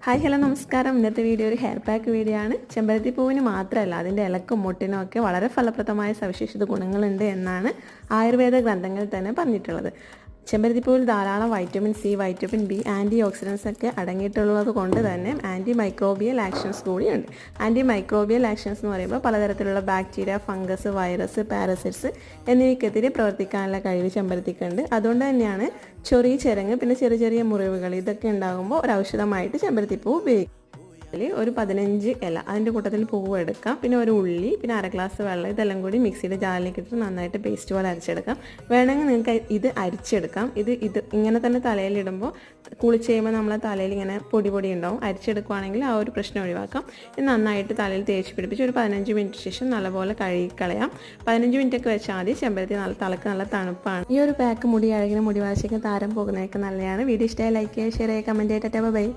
Hi hello നമസ്കാരം. ഇന്നത്തെ video ഒരു ഹെയർ പാക്ക് വീഡിയോ ആണ്. ചെമ്പരത്തി പൂവിന് മാത്രമല്ല അതിൻ്റെ ഇലക്കും മുട്ടിനും ഒക്കെ വളരെ ഫലപ്രദമായ സവിശേഷത ഗുണങ്ങളുണ്ട് എന്നാണ് ആയുർവേദ ഗ്രന്ഥങ്ങളിൽ തന്നെ പറഞ്ഞിട്ടുള്ളത്. ചെമ്പരത്തിപ്പൂവിൽ ധാരാളം vitamin C, vitamin B, antioxidants ഒക്കെ അടങ്ങിയിട്ടുള്ളത് കൊണ്ട് തന്നെ ആൻറ്റി മൈക്രോബിയൽ ആക്ഷൻസ് കൂടിയുണ്ട്. ആൻറ്റി മൈക്രോബിയൽ ആക്ഷൻസ് എന്ന് പറയുമ്പോൾ പലതരത്തിലുള്ള ബാക്ടീരിയ, ഫംഗസ്, വൈറസ്, പാരസൈറ്റ്സ് എന്നിവയ്ക്കെതിരെ പ്രവർത്തിക്കാനുള്ള കഴിവ് ചെമ്പരത്തിക്കുണ്ട്. അതുകൊണ്ട് തന്നെയാണ് ചൊറി, ചിരങ്ങ്, പിന്നെ ചെറിയ ചെറിയ മുറിവുകൾ ഇതൊക്കെ ഉണ്ടാകുമ്പോൾ ഒരു ഔഷധമായിട്ട് ചെമ്പരത്തിപ്പൂ ഉപയോഗിക്കും. ഒരു 15 ഇല, അതിൻ്റെ കൂട്ടത്തിൽ പൂവ് എടുക്കാം, പിന്നെ ഒരു ഉള്ളി, പിന്നെ അര ഗ്ലാസ് വെള്ളം, ഇതെല്ലാം കൂടി മിക്സിയുടെ ജാറിലേക്ക് ഇട്ട് നന്നായിട്ട് പേസ്റ്റ് പോലെ അരച്ചെടുക്കാം. വേണമെങ്കിൽ നിങ്ങൾക്ക് ഇത് അരിച്ചെടുക്കാം. ഇത് ഇങ്ങനെ തന്നെ തലയിലിടുമ്പോൾ കുളിച്ച് കഴിയുമ്പോൾ നമ്മളെ തലയിൽ ഇങ്ങനെ പൊടി ഉണ്ടാവും. അരിച്ചെടുക്കുകയാണെങ്കിൽ ആ ഒരു പ്രശ്നം ഒഴിവാക്കാം. ഇത് നന്നായിട്ട് തലയിൽ തേച്ച് പിടിപ്പിച്ച് ഒരു 15 മിനിറ്റ് ശേഷം നല്ലപോലെ കഴുകിക്കളയാം. 15 മിനിറ്റ് ഒക്കെ വെച്ചാൽ മതി. ചെമ്പരത്തി തലക്ക് നല്ല തണുപ്പാണ്. ഈ ഒരു പാക്ക് മുടി അഴകിനും മുടി വാശിക്കും താരം പോകുന്നതൊക്കെ നല്ലതാണ്. വീഡിയോ ഇഷ്ടമായി ലൈക്ക് ചെയ്യുക, ഷെയർ ചെയ്യുക, കമൻറ്റ് ചെയ്തിട്ട് ബൈ.